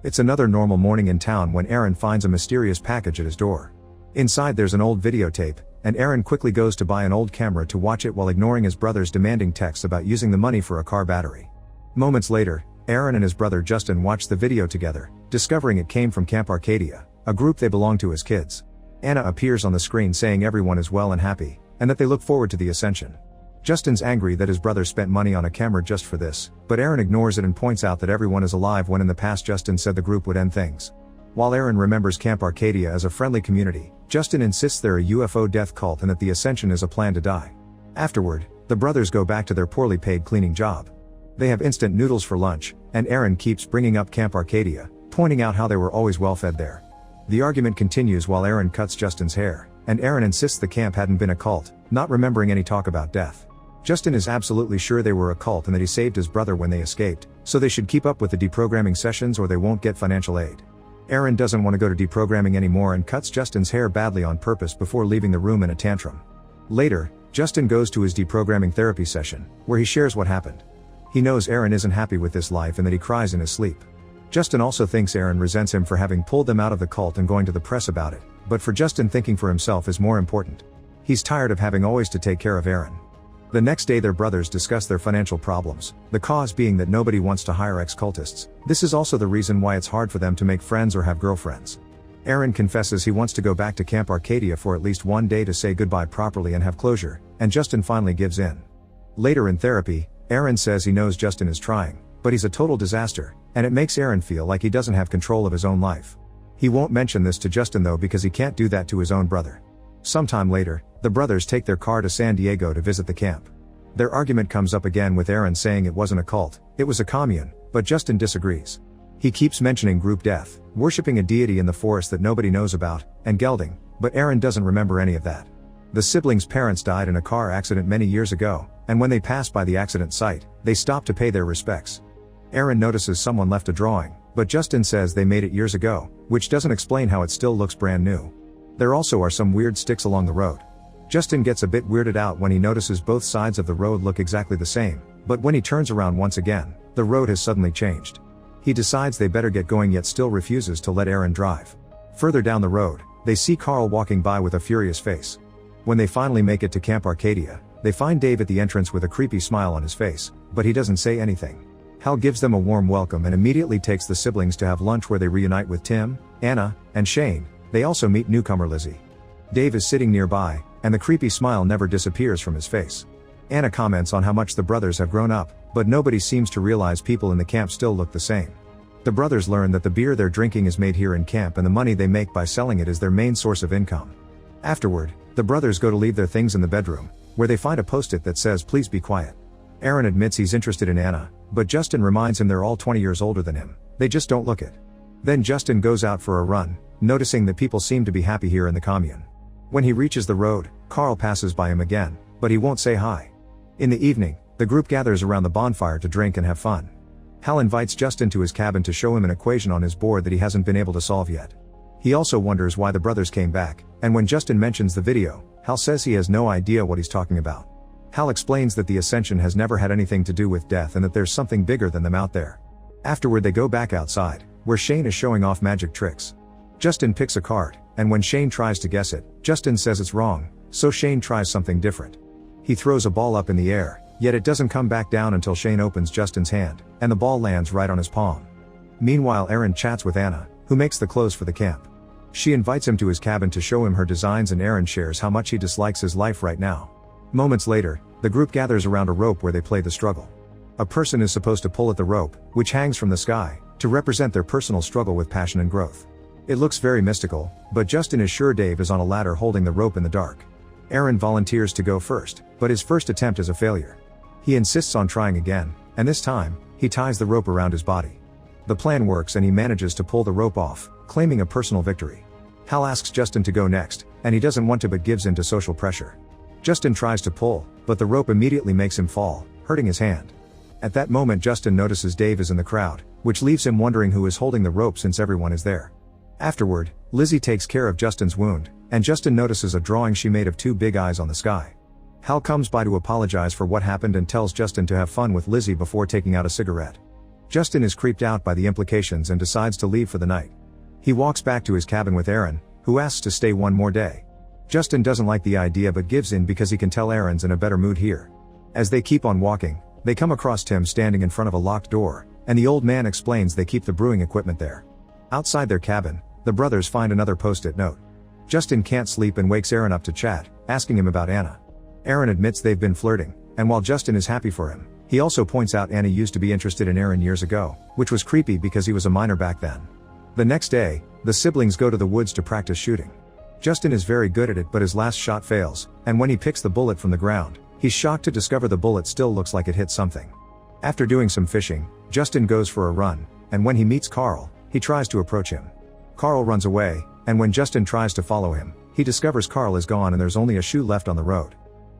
It's another normal morning in town when Aaron finds a mysterious package at his door. Inside there's an old videotape, and Aaron quickly goes to buy an old camera to watch it while ignoring his brother's demanding texts about using the money for a car battery. Moments later, Aaron and his brother Justin watch the video together, discovering it came from Camp Arcadia, a group they belong to as kids. Anna appears on the screen saying everyone is well and happy, and that they look forward to the ascension. Justin's angry that his brother spent money on a camera just for this, but Aaron ignores it and points out that everyone is alive when in the past Justin said the group would end things. While Aaron remembers Camp Arcadia as a friendly community, Justin insists they're a UFO death cult and that the ascension is a plan to die. Afterward, the brothers go back to their poorly paid cleaning job. They have instant noodles for lunch, and Aaron keeps bringing up Camp Arcadia, pointing out how they were always well fed there. The argument continues while Aaron cuts Justin's hair, and Aaron insists the camp hadn't been a cult, not remembering any talk about death. Justin is absolutely sure they were a cult and that he saved his brother when they escaped, so they should keep up with the deprogramming sessions or they won't get financial aid. Aaron doesn't want to go to deprogramming anymore and cuts Justin's hair badly on purpose before leaving the room in a tantrum. Later, Justin goes to his deprogramming therapy session, where he shares what happened. He knows Aaron isn't happy with this life and that he cries in his sleep. Justin also thinks Aaron resents him for having pulled them out of the cult and going to the press about it, but for Justin thinking for himself is more important. He's tired of having always to take care of Aaron. The next day their brothers discuss their financial problems, the cause being that nobody wants to hire ex-cultists. This is also the reason why it's hard for them to make friends or have girlfriends. Aaron confesses he wants to go back to Camp Arcadia for at least one day to say goodbye properly and have closure, and Justin finally gives in. Later in therapy, Aaron says he knows Justin is trying, but he's a total disaster, and it makes Aaron feel like he doesn't have control of his own life. He won't mention this to Justin though because he can't do that to his own brother. Sometime later, the brothers take their car to San Diego to visit the camp. Their argument comes up again with Aaron saying it wasn't a cult, it was a commune, but Justin disagrees. He keeps mentioning group death, worshipping a deity in the forest that nobody knows about, and gelding, but Aaron doesn't remember any of that. The siblings' parents died in a car accident many years ago, and when they pass by the accident site, they stop to pay their respects. Aaron notices someone left a drawing, but Justin says they made it years ago, which doesn't explain how it still looks brand new. There also are some weird sticks along the road. Justin gets a bit weirded out when he notices both sides of the road look exactly the same, but when he turns around once again, the road has suddenly changed. He decides they better get going yet still refuses to let Aaron drive. Further down the road, they see Carl walking by with a furious face. When they finally make it to Camp Arcadia, they find Dave at the entrance with a creepy smile on his face, but he doesn't say anything. Hal gives them a warm welcome and immediately takes the siblings to have lunch where they reunite with Tim, Anna, and Shane. They also meet newcomer Lizzie. Dave is sitting nearby, and the creepy smile never disappears from his face. Anna comments on how much the brothers have grown up, but nobody seems to realize people in the camp still look the same. The brothers learn that the beer they're drinking is made here in camp and the money they make by selling it is their main source of income. Afterward, the brothers go to leave their things in the bedroom, where they find a post-it that says please be quiet. Aaron admits he's interested in Anna, but Justin reminds him they're all 20 years older than him, they just don't look it. Then Justin goes out for a run, noticing that people seem to be happy here in the commune. When he reaches the road, Carl passes by him again, but he won't say hi. In the evening, the group gathers around the bonfire to drink and have fun. Hal invites Justin to his cabin to show him an equation on his board that he hasn't been able to solve yet. He also wonders why the brothers came back, and when Justin mentions the video, Hal says he has no idea what he's talking about. Hal explains that the ascension has never had anything to do with death and that there's something bigger than them out there. Afterward they go back outside, where Shane is showing off magic tricks. Justin picks a card, and when Shane tries to guess it, Justin says it's wrong, so Shane tries something different. He throws a ball up in the air, yet it doesn't come back down until Shane opens Justin's hand, and the ball lands right on his palm. Meanwhile Aaron chats with Anna, who makes the clothes for the camp. She invites him to his cabin to show him her designs and Aaron shares how much he dislikes his life right now. Moments later, the group gathers around a rope where they play the struggle. A person is supposed to pull at the rope, which hangs from the sky, to represent their personal struggle with passion and growth. It looks very mystical, but Justin is sure Dave is on a ladder holding the rope in the dark. Aaron volunteers to go first, but his first attempt is a failure. He insists on trying again, and this time, he ties the rope around his body. The plan works and he manages to pull the rope off, claiming a personal victory. Hal asks Justin to go next, and he doesn't want to but gives in to social pressure. Justin tries to pull, but the rope immediately makes him fall, hurting his hand. At that moment Justin notices Dave is in the crowd, which leaves him wondering who is holding the rope since everyone is there. Afterward, Lizzie takes care of Justin's wound, and Justin notices a drawing she made of two big eyes on the sky. Hal comes by to apologize for what happened and tells Justin to have fun with Lizzie before taking out a cigarette. Justin is creeped out by the implications and decides to leave for the night. He walks back to his cabin with Aaron, who asks to stay one more day. Justin doesn't like the idea but gives in because he can tell Aaron's in a better mood here. As they keep on walking, they come across Tim standing in front of a locked door, and the old man explains they keep the brewing equipment there. Outside their cabin, the brothers find another post-it note. Justin can't sleep and wakes Aaron up to chat, asking him about Anna. Aaron admits they've been flirting, and while Justin is happy for him, he also points out Anna used to be interested in Aaron years ago, which was creepy because he was a minor back then. The next day, the siblings go to the woods to practice shooting. Justin is very good at it but his last shot fails, and when he picks the bullet from the ground, he's shocked to discover the bullet still looks like it hit something. After doing some fishing, Justin goes for a run, and when he meets Carl, he tries to approach him. Carl runs away, and when Justin tries to follow him, he discovers Carl is gone and there's only a shoe left on the road.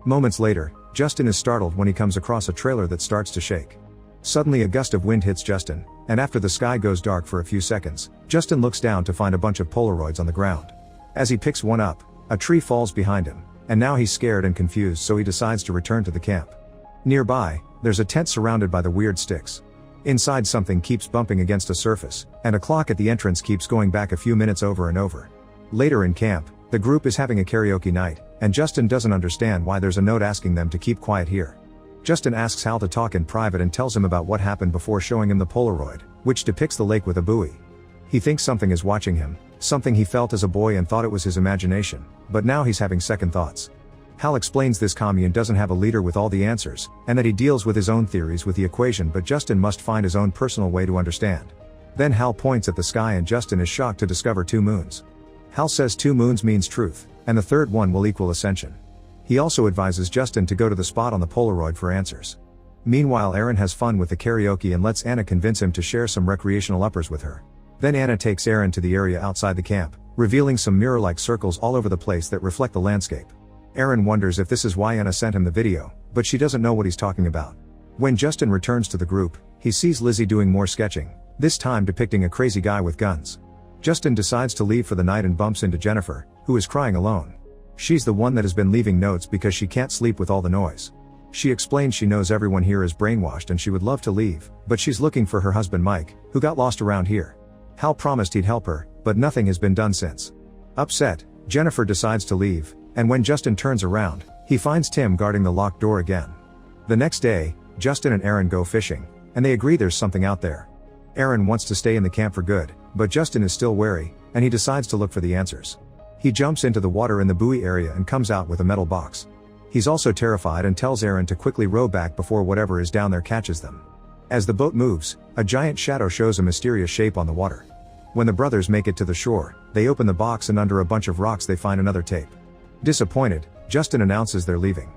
Moments later, Justin is startled when he comes across a trailer that starts to shake. Suddenly a gust of wind hits Justin, and after the sky goes dark for a few seconds, Justin looks down to find a bunch of Polaroids on the ground. As he picks one up, a tree falls behind him, and now he's scared and confused so he decides to return to the camp. Nearby, there's a tent surrounded by the weird sticks. Inside something keeps bumping against a surface, and a clock at the entrance keeps going back a few minutes over and over. Later in camp, the group is having a karaoke night, and Justin doesn't understand why there's a note asking them to keep quiet here. Justin asks Hal to talk in private and tells him about what happened before showing him the Polaroid, which depicts the lake with a buoy. He thinks something is watching him, something he felt as a boy and thought it was his imagination, but now he's having second thoughts. Hal explains this commune doesn't have a leader with all the answers, and that he deals with his own theories with the equation but Justin must find his own personal way to understand. Then Hal points at the sky and Justin is shocked to discover 2 moons. Hal says 2 moons means truth, and the third one will equal ascension. He also advises Justin to go to the spot on the Polaroid for answers. Meanwhile Aaron has fun with the karaoke and lets Anna convince him to share some recreational uppers with her. Then Anna takes Aaron to the area outside the camp, revealing some mirror-like circles all over the place that reflect the landscape. Aaron wonders if this is why Anna sent him the video, but she doesn't know what he's talking about. When Justin returns to the group, he sees Lizzie doing more sketching, this time depicting a crazy guy with guns. Justin decides to leave for the night and bumps into Jennifer, who is crying alone. She's the one that has been leaving notes because she can't sleep with all the noise. She explains she knows everyone here is brainwashed and she would love to leave, but she's looking for her husband Mike, who got lost around here. Hal promised he'd help her, but nothing has been done since. Upset, Jennifer decides to leave, and when Justin turns around, he finds Tim guarding the locked door again. The next day, Justin and Aaron go fishing, and they agree there's something out there. Aaron wants to stay in the camp for good, but Justin is still wary, and he decides to look for the answers. He jumps into the water in the buoy area and comes out with a metal box. He's also terrified and tells Aaron to quickly row back before whatever is down there catches them. As the boat moves, a giant shadow shows a mysterious shape on the water. When the brothers make it to the shore, they open the box and under a bunch of rocks they find another tape. Disappointed, Justin announces they're leaving.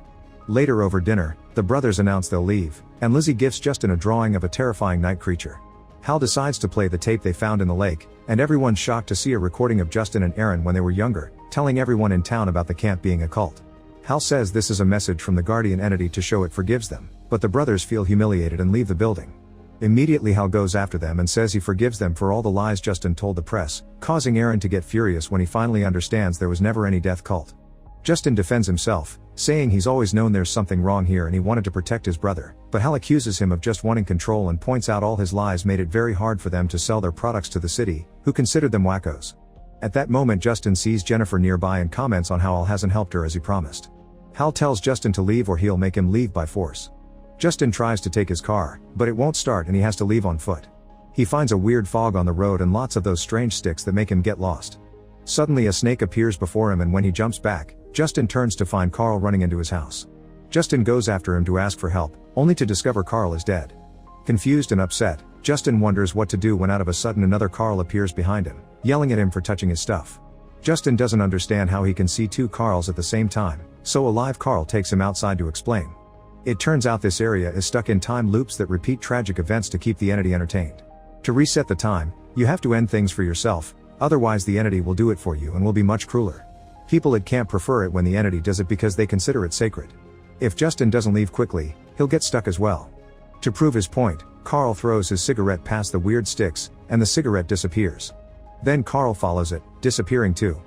Later over dinner, the brothers announce they'll leave, and Lizzie gifts Justin a drawing of a terrifying night creature. Hal decides to play the tape they found in the lake, and everyone's shocked to see a recording of Justin and Aaron when they were younger, telling everyone in town about the camp being a cult. Hal says this is a message from the guardian entity to show it forgives them, but the brothers feel humiliated and leave the building. Immediately Hal goes after them and says he forgives them for all the lies Justin told the press, causing Aaron to get furious when he finally understands there was never any death cult. Justin defends himself, saying he's always known there's something wrong here and he wanted to protect his brother, but Hal accuses him of just wanting control and points out all his lies made it very hard for them to sell their products to the city, who considered them wackos. At that moment Justin sees Jennifer nearby and comments on how Hal hasn't helped her as he promised. Hal tells Justin to leave or he'll make him leave by force. Justin tries to take his car, but it won't start and he has to leave on foot. He finds a weird fog on the road and lots of those strange sticks that make him get lost. Suddenly a snake appears before him and when he jumps back, Justin turns to find Carl running into his house. Justin goes after him to ask for help, only to discover Carl is dead. Confused and upset, Justin wonders what to do when out of a sudden another Carl appears behind him, yelling at him for touching his stuff. Justin doesn't understand how he can see 2 Carls at the same time, so a live Carl takes him outside to explain. It turns out this area is stuck in time loops that repeat tragic events to keep the entity entertained. To reset the time, you have to end things for yourself, otherwise the entity will do it for you and will be much crueler. People at camp prefer it when the entity does it because they consider it sacred. If Justin doesn't leave quickly, he'll get stuck as well. To prove his point, Carl throws his cigarette past the weird sticks, and the cigarette disappears. Then Carl follows it, disappearing too.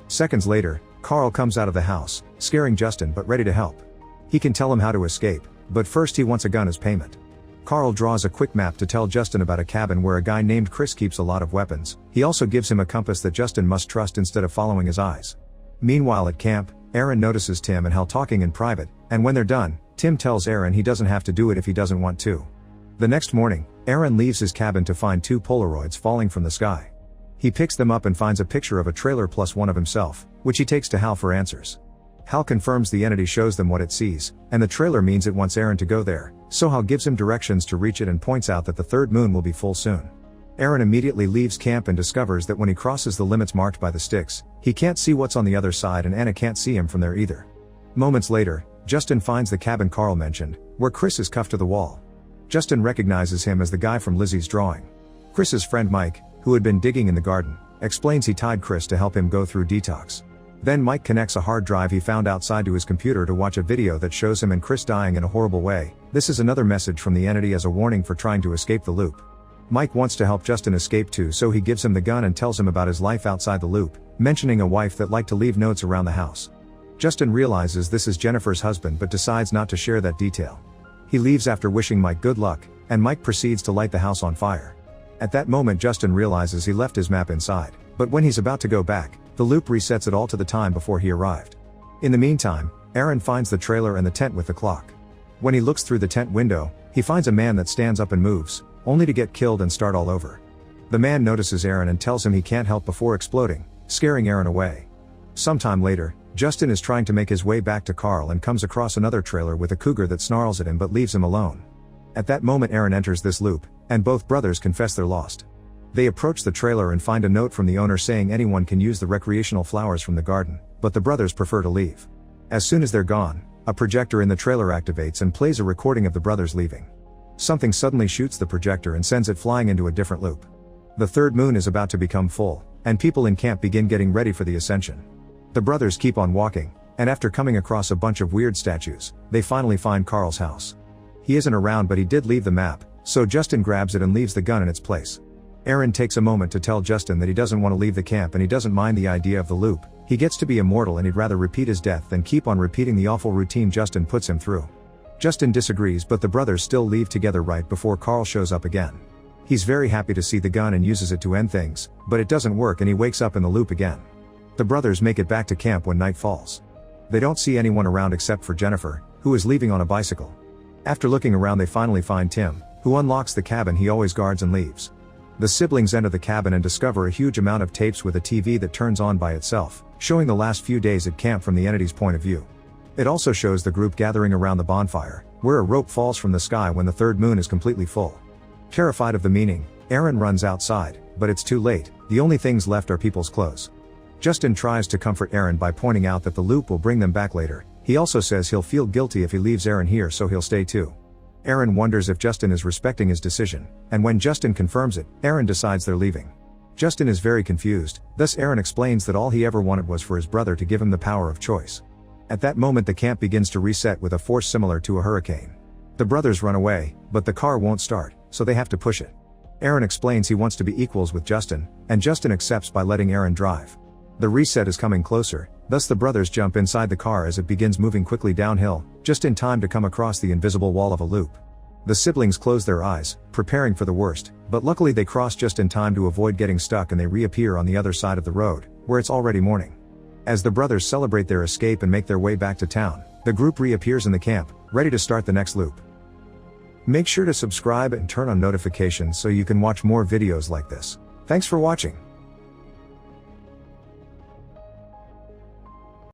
Seconds later, Carl comes out of the house, scaring Justin but ready to help. He can tell him how to escape, but first he wants a gun as payment. Carl draws a quick map to tell Justin about a cabin where a guy named Chris keeps a lot of weapons. He also gives him a compass that Justin must trust instead of following his eyes. Meanwhile at camp, Aaron notices Tim and Hal talking in private, and when they're done, Tim tells Aaron he doesn't have to do it if he doesn't want to. The next morning, Aaron leaves his cabin to find 2 Polaroids falling from the sky. He picks them up and finds a picture of a trailer plus one of himself, which he takes to Hal for answers. Hal confirms the entity shows them what it sees, and the trailer means it wants Aaron to go there, so Hal gives him directions to reach it and points out that the third moon will be full soon. Aaron immediately leaves camp and discovers that when he crosses the limits marked by the sticks, he can't see what's on the other side and Anna can't see him from there either. Moments later, Justin finds the cabin Carl mentioned, where Chris is cuffed to the wall. Justin recognizes him as the guy from Lizzie's drawing. Chris's friend Mike, who had been digging in the garden, explains he tied Chris to help him go through detox. Then Mike connects a hard drive he found outside to his computer to watch a video that shows him and Chris dying in a horrible way. This is another message from the entity as a warning for trying to escape the loop. Mike wants to help Justin escape too, so he gives him the gun and tells him about his life outside the loop, mentioning a wife that liked to leave notes around the house. Justin realizes this is Jennifer's husband but decides not to share that detail. He leaves after wishing Mike good luck, and Mike proceeds to light the house on fire. At that moment Justin realizes he left his map inside, but when he's about to go back, the loop resets it all to the time before he arrived. In the meantime, Aaron finds the trailer and the tent with the clock. When he looks through the tent window, he finds a man that stands up and moves, only to get killed and start all over. The man notices Aaron and tells him he can't help before exploding, scaring Aaron away. Sometime later, Justin is trying to make his way back to Carl and comes across another trailer with a cougar that snarls at him but leaves him alone. At that moment Aaron enters this loop, and both brothers confess they're lost. They approach the trailer and find a note from the owner saying anyone can use the recreational flowers from the garden, but the brothers prefer to leave. As soon as they're gone, a projector in the trailer activates and plays a recording of the brothers leaving. Something suddenly shoots the projector and sends it flying into a different loop. The third moon is about to become full, and people in camp begin getting ready for the ascension. The brothers keep on walking, and after coming across a bunch of weird statues, they finally find Carl's house. He isn't around but he did leave the map, so Justin grabs it and leaves the gun in its place. Aaron takes a moment to tell Justin that he doesn't want to leave the camp and he doesn't mind the idea of the loop. He gets to be immortal and he'd rather repeat his death than keep on repeating the awful routine Justin puts him through. Justin disagrees but the brothers still leave together right before Carl shows up again. He's very happy to see the gun and uses it to end things, but it doesn't work and he wakes up in the loop again. The brothers make it back to camp when night falls. They don't see anyone around except for Jennifer, who is leaving on a bicycle. After looking around they finally find Tim, who unlocks the cabin he always guards and leaves. The siblings enter the cabin and discover a huge amount of tapes with a TV that turns on by itself, showing the last few days at camp from the entity's point of view. It also shows the group gathering around the bonfire, where a rope falls from the sky when the third moon is completely full. Terrified of the meaning, Aaron runs outside, but it's too late. The only things left are people's clothes. Justin tries to comfort Aaron by pointing out that the loop will bring them back later. He also says he'll feel guilty if he leaves Aaron here, so he'll stay too. Aaron wonders if Justin is respecting his decision, and when Justin confirms it, Aaron decides they're leaving. Justin is very confused, thus Aaron explains that all he ever wanted was for his brother to give him the power of choice. At that moment the camp begins to reset with a force similar to a hurricane. The brothers run away, but the car won't start, so they have to push it. Aaron explains he wants to be equals with Justin, and Justin accepts by letting Aaron drive. The reset is coming closer, thus the brothers jump inside the car as it begins moving quickly downhill, just in time to come across the invisible wall of a loop. The siblings close their eyes, preparing for the worst, but luckily they cross just in time to avoid getting stuck and they reappear on the other side of the road, where it's already morning. As the brothers celebrate their escape and make their way back to town, the group reappears in the camp, ready to start the next loop. Make sure to subscribe and turn on notifications so you can watch more videos like this. Thanks for watching.